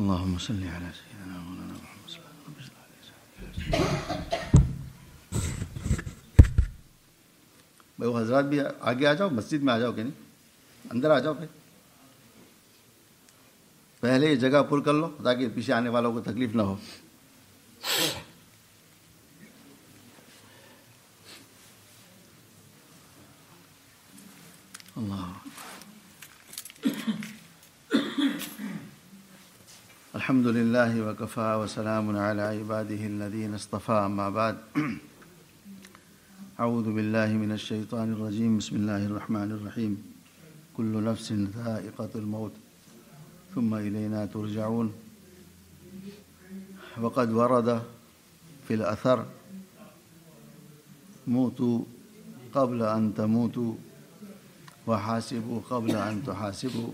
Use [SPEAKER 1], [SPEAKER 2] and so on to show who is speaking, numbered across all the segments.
[SPEAKER 1] اللهم صل علی سیدنا مولانا محمد صلی اللہ علیہ وسلم. بھائی وہ حضرات بھی آگے آ جاؤ، مسجد میں آ جاؤ کہ نہیں، اندر آ جاؤ. پہلے یہ جگہ پر کر لو تاکہ پیچھے آنے والوں کو تکلیف نہ ہو. اللہ الحمد للہ وکفا وسلام علی عبادہ الذین اصطفیٰ، اما بعد. اعوذ باللہ من الشیطان الرجیم. بسم اللہ الرحمن الرحیم. کل نفس ذائقۃ الموت ثم الینا ترجعون. وقد ورد فی الاثر موتوا قبل ان تموتوا وحاسبوا قبل ان تحاسبوا.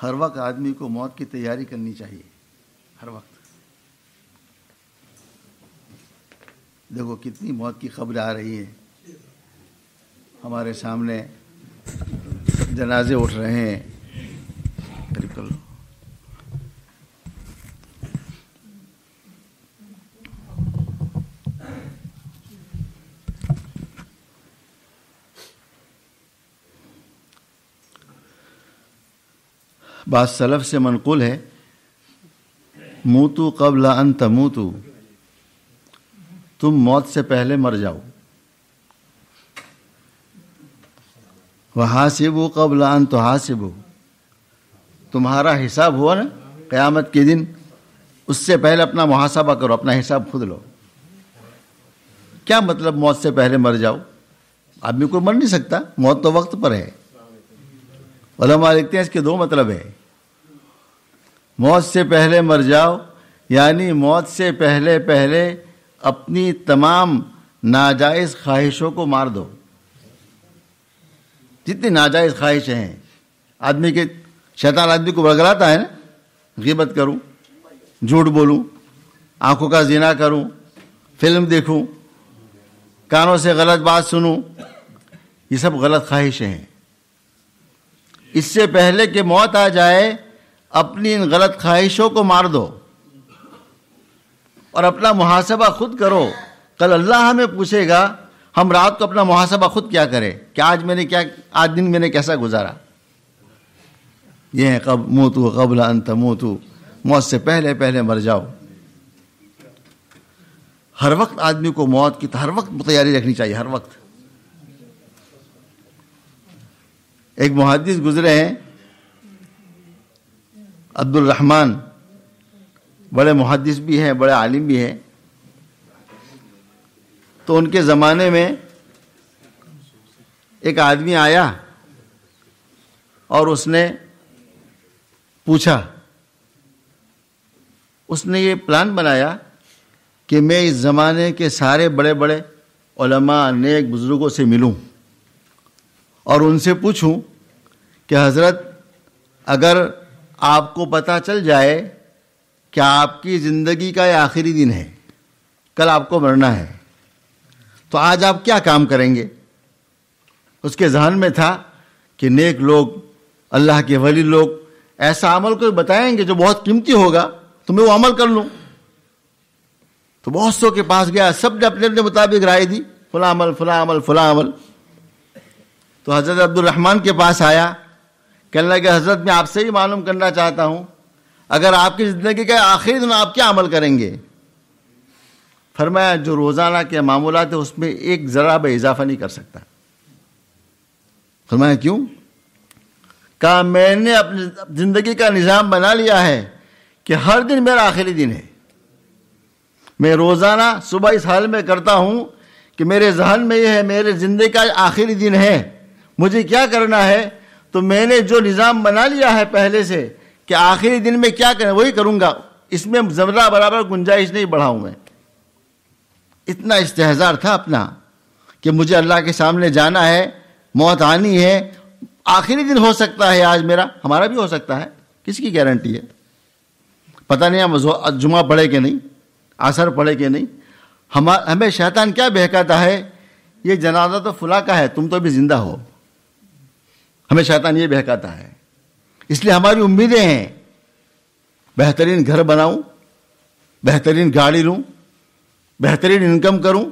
[SPEAKER 1] ہر وقت آدمی کو موت کی تیاری کرنی چاہیے. ہر وقت دیکھو کتنی موت کی خبریں آ رہی ہیں ہمارے سامنے. جنازے اٹھ رہے ہیں. قریب کر لو. بعض سلف سے منقول ہے موتو قبل ان تموتو، تم موت سے پہلے مر جاؤ. وحاسبوا قبل ان تحاسبوا، تمہارا حساب ہوا نا قیامت کے دن، اس سے پہلے اپنا محاسبہ کرو، اپنا حساب خود لو. کیا مطلب موت سے پہلے مر جاؤ؟ آدمی کوئی مر نہیں سکتا، موت تو وقت پر ہے. علماء لکھتے ہیں اس کے دو مطلب ہے. موت سے پہلے مر جاؤ یعنی موت سے پہلے اپنی تمام ناجائز خواہشوں کو مار دو. جتنی ناجائز خواہشیں ہیں آدمی کے، شیطان آدمی کو برگلاتا ہے نا، غیبت کروں، جھوٹ بولوں، آنکھوں کا زنا کروں، فلم دیکھوں، کانوں سے غلط بات سنوں، یہ سب غلط خواہشیں ہیں. اس سے پہلے کہ موت آ جائے اپنی ان غلط خواہشوں کو مار دو اور اپنا محاسبہ خود کرو. کل اللہ ہمیں پوچھے گا ہم رات کو اپنا محاسبہ خود کیا کرے کہ آج دن میں نے کیسا گزارا. یہ ہے موتو قبل ان تموتو، موت سے پہلے مر جاؤ. ہر وقت آدمی کو موت کی ہر وقت تیاری رکھنی چاہیے. ہر وقت. ایک محدث گزرے ہیں عبد الرحمن، بڑے محدث بھی ہیں، بڑے عالم بھی ہیں. تو ان کے زمانے میں ایک آدمی آیا اور اس نے پوچھا، اس نے یہ پلان بنایا کہ میں اس زمانے کے سارے بڑے بڑے علماء، نیک بزرگوں سے ملوں اور ان سے پوچھوں کہ حضرت اگر آپ کو پتہ چل جائے کہ آپ کی زندگی کا یہ آخری دن ہے، کل آپ کو مرنا ہے، تو آج آپ کیا کام کریں گے؟ اس کے ذہن میں تھا کہ نیک لوگ، اللہ کے ولی لوگ ایسا عمل کوئی بتائیں گے جو بہت قیمتی ہوگا تو میں وہ عمل کر لوں. تو بہت سو کے پاس گیا، سب نے اپنے اپنے مطابق رائے دی، فلاں عمل. تو حضرت عبد الرحمن کے پاس آیا، کہنے لگا حضرت میں آپ سے ہی معلوم کرنا چاہتا ہوں اگر آپ کی زندگی کا آخری دن آپ کیا عمل کریں گے؟ فرمایا جو روزانہ کے معمولات ہیں اس میں ایک ذرا بھی اضافہ نہیں کر سکتا. فرمایا کیوں؟ کہا میں نے اپنی زندگی کا نظام بنا لیا ہے کہ ہر دن میرا آخری دن ہے. میں روزانہ صبح اس حال میں کرتا ہوں کہ میرے ذہن میں یہ ہے میرے زندگی کا آخری دن ہے، مجھے کیا کرنا ہے. تو میں نے جو نظام بنا لیا ہے پہلے سے کہ آخری دن میں کیا کریں وہی کروں گا، اس میں ذرہ برابر گنجائش نہیں بڑھاؤں میں. اتنا استحضار تھا اپنا کہ مجھے اللہ کے سامنے جانا ہے، موت آنی ہے، آخری دن ہو سکتا ہے آج میرا، ہمارا بھی ہو سکتا ہے، کس کی گارنٹی ہے؟ پتہ نہیں ہم جمعہ پڑھے کہ نہیں، عصر پڑھے کہ نہیں. ہمیں شیطان کیا بہکاتا ہے یہ جنازہ تو فلاں کا ہے، تم تو ابھی زندہ ہو. ہمیں شیطان یہ بہکاتا ہے. اس لیے ہماری امیدیں ہیں بہترین گھر بناؤں، بہترین گاڑی لوں، بہترین انکم کروں،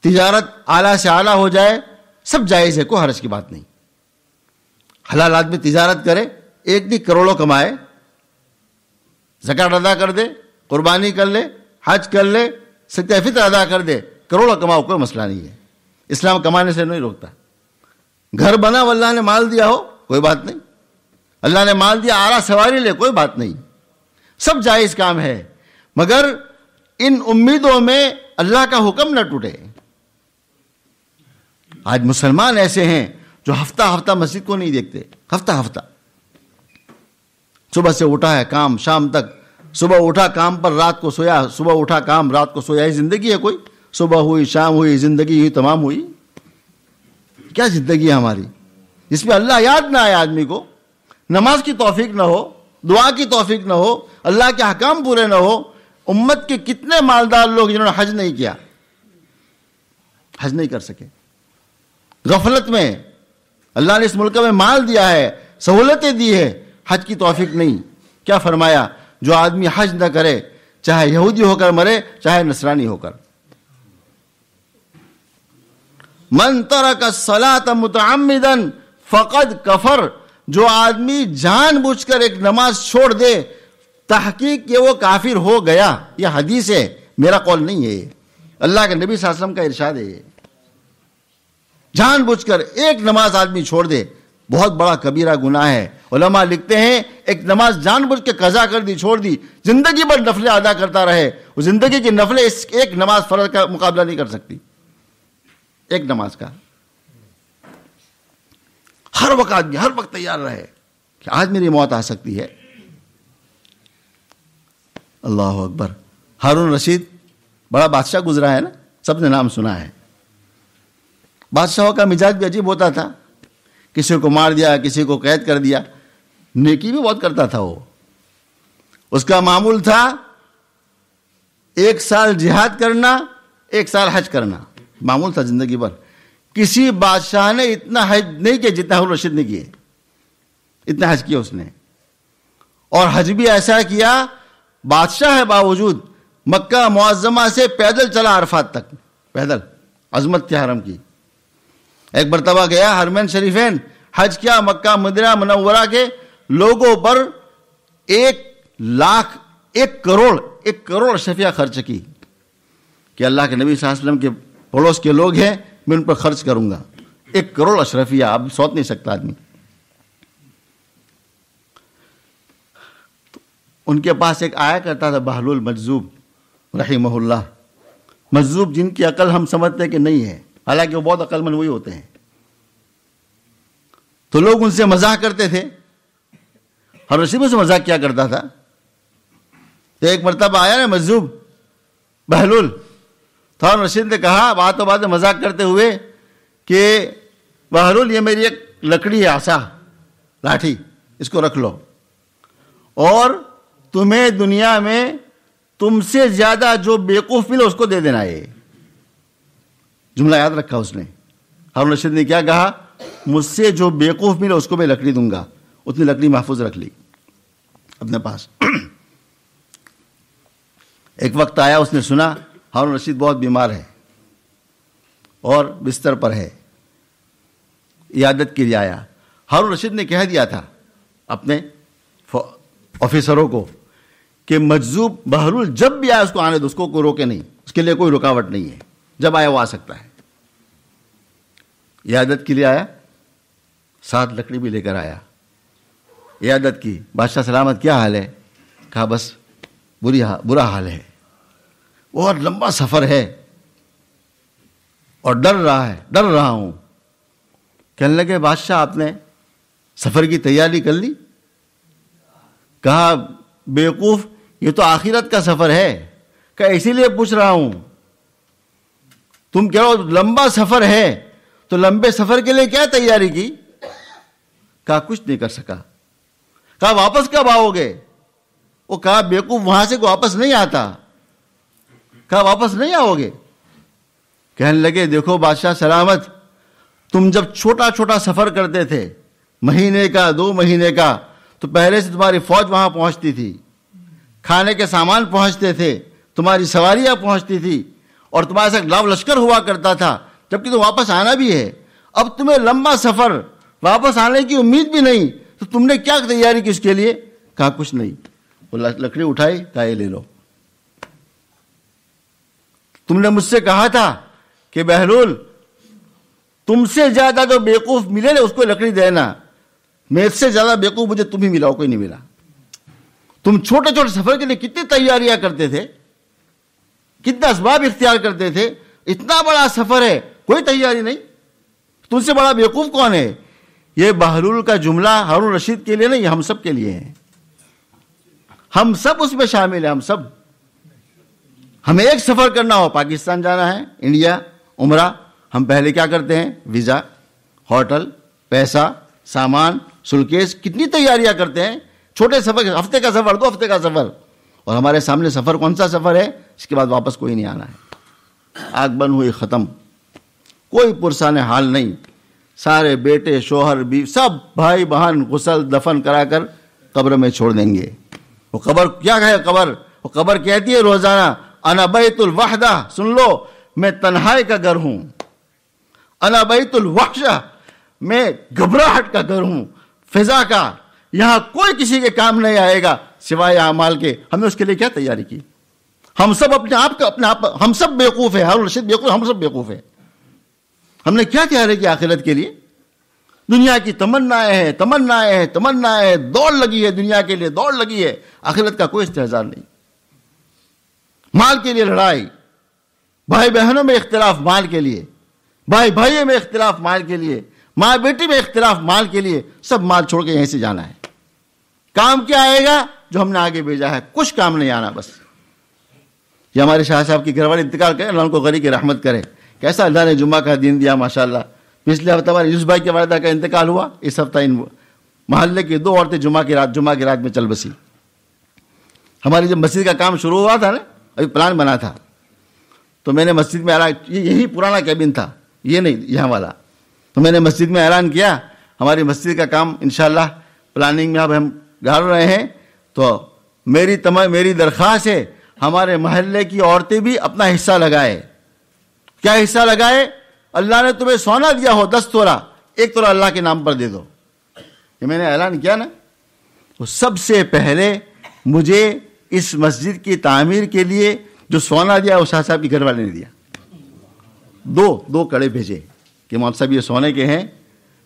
[SPEAKER 1] تجارت اعلیٰ سے اعلیٰ ہو جائے. سب جائز ہے، کوئی حرج کی بات نہیں. حلال آدمی تجارت کرے، ایک بھی کروڑوں کمائے، زکات ادا کر دے، قربانی کر لے، حج کر لے، صدقہ فطر ادا کر دے، کروڑوں کماؤ، کوئی مسئلہ نہیں ہے. اسلام کمانے سے نہیں روکتا. گھر بنا وہ اللہ نے مال دیا ہو، کوئی بات نہیں. اللہ نے مال دیا، آرا سواری لے، کوئی بات نہیں. سب جائز کام ہے، مگر ان امیدوں میں اللہ کا حکم نہ ٹوٹے. آج مسلمان ایسے ہیں جو ہفتہ ہفتہ مسجد کو نہیں دیکھتے. ہفتہ ہفتہ صبح سے اٹھا ہے کام شام تک، صبح اٹھا کام پر رات کو سویا، صبح اٹھا کام رات کو سویا. یہ زندگی ہے کوئی؟ صبح ہوئی شام ہوئی زندگی ہوئی تمام ہوئی. کیا زندگی ہے ہماری جس میں اللہ یاد نہ آئے آدمی کو، نماز کی توفیق نہ ہو، دعا کی توفیق نہ ہو، اللہ کے احکام پورے نہ ہو. امت کے کتنے مالدار لوگ جنہوں نے حج نہیں کیا، حج نہیں کر سکے. غفلت میں اللہ نے اس ملک میں مال دیا ہے، سہولتیں دی ہے، حج کی توفیق نہیں. کیا فرمایا؟ جو آدمی حج نہ کرے، چاہے یہودی ہو کر مرے چاہے نصرانی ہو کر. من ترک الصلاۃ متعمدا فقد کفر. جو آدمی جان بوجھ کر ایک نماز چھوڑ دے، تحقیق کہ وہ کافر ہو گیا. یہ حدیث ہے، میرا قول نہیں ہے، یہ اللہ کے نبی صلی اللہ علیہ وسلم کا ارشاد ہے. یہ جان بوجھ کر ایک نماز آدمی چھوڑ دے، بہت بڑا کبیرہ گناہ ہے. علماء لکھتے ہیں ایک نماز جان بوجھ کے قضا کر دی، چھوڑ دی، زندگی بھر نفلیں ادا کرتا رہے، وہ زندگی کی نفلیں اس ایک نماز فرض کا مقابلہ نہیں کر سکتی. ایک نماز کا ہر وقت آدمی ہر وقت تیار رہے کہ آج میری موت آ سکتی ہے. اللہ اکبر. ہارون رشید بڑا بادشاہ گزرا ہے نا، سب نے نام سنا ہے. بادشاہوں کا مزاج بھی عجیب ہوتا تھا، کسی کو مار دیا، کسی کو قید کر دیا. نیکی بھی بہت کرتا تھا وہ. اس کا معمول تھا 1 سال جہاد کرنا، 1 سال حج کرنا، معمول تھا زندگی بھر. کسی بادشاہ نے اتنا حج نہیں کیا جتنا ہارون رشید نے کیے. اتنا حج کیا اس نے، اور حج بھی ایسا کیا بادشاہ ہے باوجود مکہ معظمہ سے پیدل چلا عرفات تک، پیدل. عظمت تھی حرم کی. ایک مرتبہ گیا حرمین شریفین، حج کیا، مکہ مدینہ منورہ کے لوگوں پر 1 کروڑ اشرفیہ خرچ کی کہ اللہ کے نبی صلی اللہ علیہ وسلم کے پڑوس کے لوگ ہیں، میں ان پر خرچ کروں گا. 1 کروڑ اشرفیہ، اب سوچ نہیں سکتا آدمی. ان کے پاس ایک آیا کرتا تھا بہلول مجذوب رحمہ اللہ. مجذوب جن کی عقل ہم سمجھتے ہیں کہ نہیں ہے، حالانکہ وہ بہت عقل مند وہی ہوتے ہیں. تو لوگ ان سے مزاح کرتے تھے، ہر رشید سے مزاح کیا کرتا تھا. تو ایک مرتبہ آیا نا مجذوب بہلول، تو ہارون رشید نے کہا بات میں مذاق کرتے ہوئے کہ بہلول یہ میری ایک لکڑی ہے، عصا، لاٹھی، اس کو رکھ لو، اور تمہیں دنیا میں تم سے زیادہ جو بیوقوف ملے اس کو دے دینا. یہ جملہ یاد رکھا اس نے. ہارون رشید نے کیا کہا؟ مجھ سے جو بیوقوف ملے اس کو میں لکڑی دوں گا. اتنی لکڑی محفوظ رکھ لی اپنے پاس. ایک وقت آیا، اس نے سنا ہارون رشید بہت بیمار ہے اور بستر پر ہے، عیادت کے لیے آیا. ہارون رشید نے کہہ دیا تھا اپنے آفیسروں کو کہ مجذوب بہلول جب بھی آئے اس کو آنے دو، اس کو کوئی روکے نہیں، اس کے لیے کوئی رکاوٹ نہیں ہے، جب آئے وہ آ سکتا ہے. عیادت کے لیے آیا، ساتھ لکڑی بھی لے کر آیا. عیادت کی. بادشاہ سلامت، کیا حال ہے؟ کہا بس برا حال ہے، بہت لمبا سفر ہے اور ڈر رہا ہوں. کہنے لگے بادشاہ آپ نے سفر کی تیاری کر لی؟ کہا بیوقوف، یہ تو آخرت کا سفر ہے. کہا اسی لیے پوچھ رہا ہوں، تم کہہ رہو لمبا سفر ہے، تو لمبے سفر کے لیے کیا تیاری کی؟ کہا کچھ نہیں کر سکا. کہا واپس کب آؤ گے؟ وہ کہا بیوقوف وہاں سے واپس نہیں آتا. کہا واپس نہیں آؤ گے؟ کہنے لگے دیکھو بادشاہ سلامت، تم جب چھوٹا چھوٹا سفر کرتے تھے، مہینے کا 2 مہینے کا، تو پہلے سے تمہاری فوج وہاں پہنچتی تھی، کھانے کے سامان پہنچتے تھے، تمہاری سواریاں پہنچتی تھی، اور تمہارے ساتھ لاو لشکر ہوا کرتا تھا، جبکہ تو واپس آنا بھی ہے۔ اب تمہیں لمبا سفر، واپس آنے کی امید بھی نہیں، تو تم نے کیا تیاری کی اس کے لیے؟ کہا کچھ نہیں۔ وہ لکڑی اٹھائی، کہا یہ لے لو۔ تم نے مجھ سے کہا تھا کہ بہلول تم سے زیادہ جو بیوقوف ملے نا اس کو لکڑی دینا، میرے سے زیادہ بیوقوف مجھے تم ہی ملا، کوئی نہیں ملا۔ تم چھوٹے چھوٹے سفر کے لیے کتنی تیاریاں کرتے تھے، کتنا اسباب اختیار کرتے تھے، اتنا بڑا سفر ہے کوئی تیاری نہیں، تم سے بڑا بیوقوف کون ہے؟ یہ بہلول کا جملہ ہارون رشید کے لیے نہیں، یہ ہم سب کے لیے ہے، ہم سب اس میں شامل ہیں۔ ہم سب، ہمیں ایک سفر کرنا ہو، پاکستان جانا ہے، انڈیا، عمرہ، ہم پہلے کیا کرتے ہیں؟ ویزا، ہوٹل، پیسہ، سامان، سلکیس، کتنی تیاریاں کرتے ہیں۔ چھوٹے سفر، ہفتے کا سفر، 2 ہفتے کا سفر، اور ہمارے سامنے سفر کون سا سفر ہے؟ اس کے بعد واپس کوئی نہیں آنا ہے، آگ بند ہوئی، ختم، کوئی پرسان حال نہیں۔ سارے بیٹے، شوہر، بیوی، سب بھائی بہن غسل دفن کرا کر قبر میں چھوڑ دیں گے۔ وہ قبر کیا ہے؟ وہ قبر کہتی ہے روزانہ انا بیت الوحدہ، سن لو میں تنہائی کا گھر ہوں، انا بیت الوحشہ، میں گھبراہٹ کا گھر ہوں، فضا کا، یہاں کوئی کسی کے کام نہیں آئے گا سوائے اعمال کے۔ ہم نے اس کے لیے کیا تیاری کی؟ ہم سب اپنے آپ ہم سب بیوقوف ہیں، ہارون رشید بیوقوف، ہم سب بیوقوف ہیں۔ ہم نے کیا تیاری کی آخرت کے لیے؟ دنیا کی تمنائیں، دوڑ لگی ہے، دنیا کے لیے دوڑ لگی ہے، آخرت کا کوئی استحضار نہیں۔ مال کے لیے لڑائی، بھائی بہنوں میں اختلاف مال کے لیے، بھائی بھائیوں میں اختلاف مال کے لیے، ماں بیٹی میں اختلاف مال کے لیے، سب مال چھوڑ کے یہیں سے جانا ہے۔ کام کیا آئے گا؟ جو ہم نے آگے بھیجا ہے، کچھ کام نہیں آنا بس۔ یہ ہمارے شاہ صاحب کی گھر والے انتقال کرے، اللہ ان کو غنی کی رحمت کرے، کیسا اللہ نے جمعہ کا دین دیا ماشاءاللہ۔ پچھلے ہفتے ہمارے یوسف بھائی کے والدہ کا انتقال ہوا، اس ہفتہ ان محلے کی 2 عورتیں جمعہ کی رات میں چل بسی۔ ہماری جب مسجد کا کام شروع ہوا تھا نا، ابھی پلان بنا تھا، تو میں نے مسجد میں اعلان، یہی پرانا کیبن تھا، یہ نہیں یہاں والا، تو میں نے مسجد میں اعلان کیا ہماری مسجد کا کام انشاءاللہ پلاننگ میں اب ہم ڈال رہے ہیں، تو میری درخواست ہے ہمارے محلے کی عورتیں بھی اپنا حصہ لگائے۔ کیا حصہ لگائے؟ اللہ نے تمہیں سونا دیا ہو 10 تولہ، 1 تولہ اللہ کے نام پر دے دو۔ یہ میں نے اعلان کیا نا، تو سب سے پہلے مجھے اس مسجد کی تعمیر کے لیے جو سونا دیا وہ شاہ صاحب کے گھر والے نے دیا۔ 2 کڑے بھیجے کہ مولوی صاحب یہ سونے کے ہیں،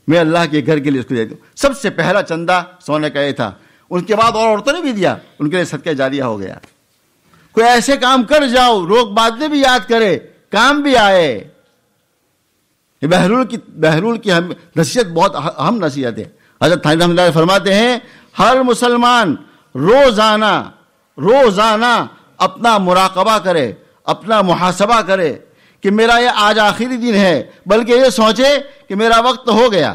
[SPEAKER 1] میں اللہ کے گھر کے لیے اس کو دے دوں۔ سب سے پہلا چندہ سونے کا یہ تھا، ان کے بعد اور عورتوں نے بھی دیا، ان کے لیے صدقہ جاریہ ہو گیا۔ کوئی ایسے کام کر جاؤ لوگ بعد میں بھی یاد کرے، کام بھی آئے۔ بہلول کی نصیحت بہت اہم نصیحت ہے۔ حضرت تھانوی رحمۃ اللہ علیہ فرماتے ہیں ہر مسلمان روزانہ اپنا مراقبہ کرے، اپنا محاسبہ کرے کہ میرا یہ آج آخری دن ہے، بلکہ یہ سوچے کہ میرا وقت ہو گیا۔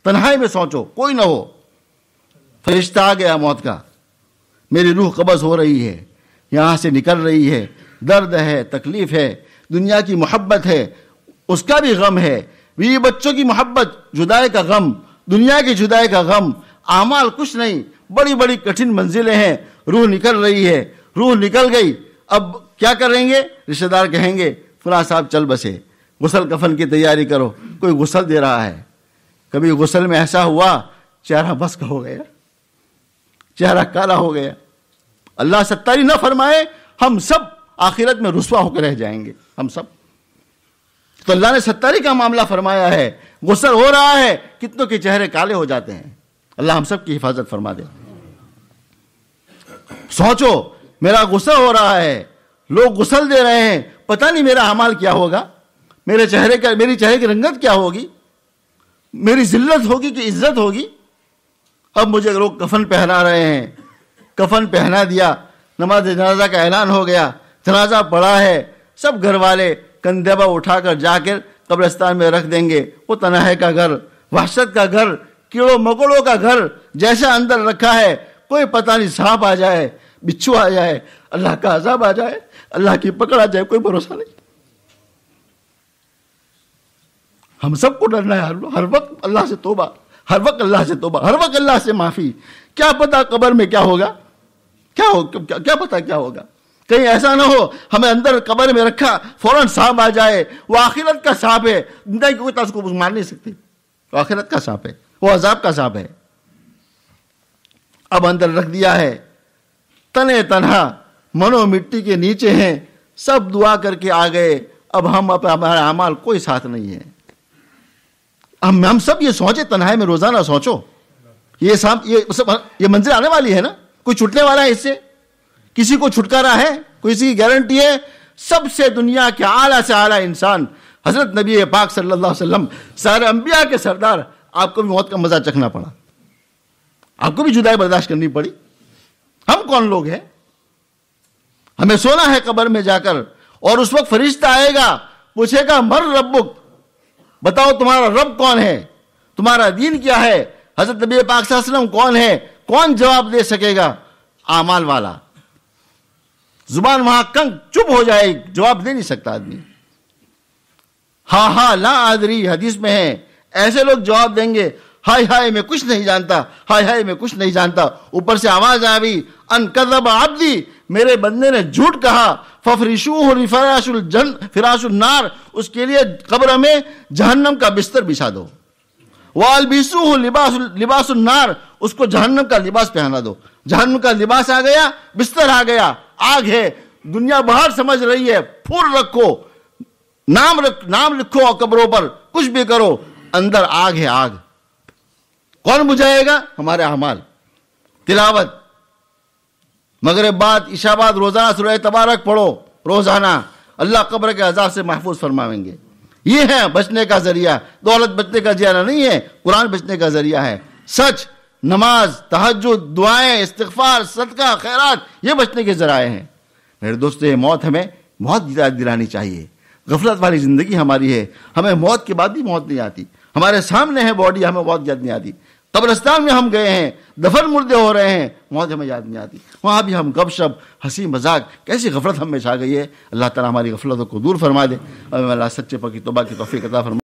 [SPEAKER 1] تنہائی میں سوچو، کوئی نہ ہو، فرشتہ آ گیا موت کا، میری روح قبض ہو رہی ہے، یہاں سے نکل رہی ہے، درد ہے، تکلیف ہے، دنیا کی محبت ہے، اس کا بھی غم ہے، بیوی بچوں کی محبت، جدائی کا غم، دنیا کی جدائی کا غم، اعمال کچھ نہیں، بڑی بڑی کٹھن منزلیں ہیں، روح نکل رہی ہے، روح نکل گئی، اب کیا کریں گے؟ رشتہ دار کہیں گے فلاں صاحب چل بسے، غسل کفن کی تیاری کرو، کوئی غسل دے رہا ہے۔ کبھی غسل میں ایسا ہوا چہرہ بس کا ہو گیا، چہرہ کالا ہو گیا۔ اللہ ستاری نہ فرمائے ہم سب آخرت میں رسوا ہو کے رہ جائیں گے، ہم سب۔ تو اللہ نے ستاری کا معاملہ فرمایا ہے، غسل ہو رہا ہے، کتنوں کے چہرے کالے ہو جاتے ہیں۔ اللہ ہم سب کی حفاظت فرما دے۔ سوچو میرا غسل ہو رہا ہے، لوگ غسل دے رہے ہیں، پتہ نہیں میرا اعمال کیا ہوگا، میری چہرے کی رنگت کیا ہوگی، میری ذلت ہوگی کہ عزت ہوگی۔ اب مجھے لوگ کفن پہنا رہے ہیں، کفن پہنا دیا، نماز جنازہ کا اعلان ہو گیا، جنازہ پڑا ہے، سب گھر والے کندھے پر اٹھا کر جا کر قبرستان میں رکھ دیں گے۔ وہ تنہائی کا گھر، وحشت کا گھر، کیڑوں مکوڑوں کا گھر جیسا اندر رکھا ہے، کوئی پتہ نہیں، سانپ آ جائے، بچھو آ جائے، اللہ کا عذاب آ جائے، اللہ کی پکڑ آ جائے، کوئی بھروسہ نہیں۔ ہم سب کو ڈرنا ہے ہر وقت اللہ سے توبہ، ہر وقت اللہ سے توبہ، ہر وقت اللہ سے معافی. کیا پتا قبر میں کیا ہوگا، کیا پتا کیا ہوگا. کہیں ایسا نہ ہو ہمیں اندر قبر میں رکھا فوراً سانپ آ جائے، وہ آخرت کا سانپ ہے، زندگی کوئی اس کو مار نہیں سکتی، وہ آخرت کا سانپ ہے، وہ عذاب کا سانپ ہے. اب اندر رکھ دیا ہے، تنے تنہا منو مٹی کے نیچے ہیں، سب دعا کر کے آ گئے. اب ہمارا اعمال کوئی ساتھ نہیں ہے. ہم سب یہ سوچے، تنہائی میں روزانہ سوچو، یہ منزل آنے والی ہے نا، کوئی چھٹنے والا ہے اس سے، کسی کو چھٹکارا ہے، کسی کی گارنٹی ہے؟ سب سے دنیا کے اعلیٰ سے اعلیٰ انسان حضرت نبی پاک صلی اللہ علیہ وسلم، سارے انبیاء کے سردار، آپ کو بھی موت کا مزہ چکھنا پڑا، آپ کو بھی جدائی برداشت کرنی پڑی. ہم کون لوگ ہیں؟ ہمیں سونا ہے قبر میں جا کر، اور اس وقت فرشتہ آئے گا، پوچھے گا مر ربک، بتاؤ تمہارا رب کون ہے، تمہارا دین کیا ہے. حضرت نبی پاک صلی اللہ علیہ وسلم کون ہے؟ کون جواب دے سکے گا؟ اعمال والا. زبان وہاں کنگ چپ ہو جائے، جواب دے نہیں سکتا آدمی. ہاں لا آدری حدیث میں ہے، ایسے لوگ جواب دیں گے ہائے ہائے میں کچھ نہیں جانتا، ہائے ہائے میں کچھ نہیں جانتا. اوپر سے آواز آئی ان کذب عبدی، میرے بندے نے جھوٹ کہا، ففرشوہ فراش النار، اس کے لیے قبر میں جہنم کا بستر بچھا دو. والبسوہ لباس النار، اس کو جہنم کا لباس پہنا دو. جہنم کا لباس آ گیا، بستر آ گیا، آگ ہے. دنیا باہر سمجھ رہی ہے پھول رکھو، نام لکھو قبروں پر، کچھ بھی کرو، اندر آگ ہے آگ. کون بجھائے گا؟ ہمارے اعمال. تلاوت مغرب بعد عشاء بعد روزانہ سورہ تبارک پڑھو روزانہ، اللہ قبر کے عذاب سے محفوظ فرمائیں گے. یہ ہے بچنے کا ذریعہ. دولت بچنے کا ذریعہ نہیں ہے، قرآن بچنے کا ذریعہ ہے. سچ، نماز، تہجد، دعائیں، استغفار، صدقہ، خیرات، یہ بچنے کے ذرائع ہیں. میرے دوستو، یہ موت ہمیں بہت یاد دلانی چاہیے. غفلت والی زندگی ہماری ہے، ہمیں موت کے بعد بھی موت نہیں آتی. ہمارے سامنے ہے باڈی، ہمیں موت یاد نہیں آتی. قبرستان میں ہم گئے ہیں، دفن مردے ہو رہے ہیں، موت ہمیں یاد نہیں آتی. وہاں بھی ہم گپ شپ، ہنسی مذاق، کیسی غفلت ہم میں چھا گئی ہے. اللہ تعالیٰ ہماری غفلتوں کو دور فرما دے اور اللہ سچے پکی توبہ کی توفیق عطا فرمائے.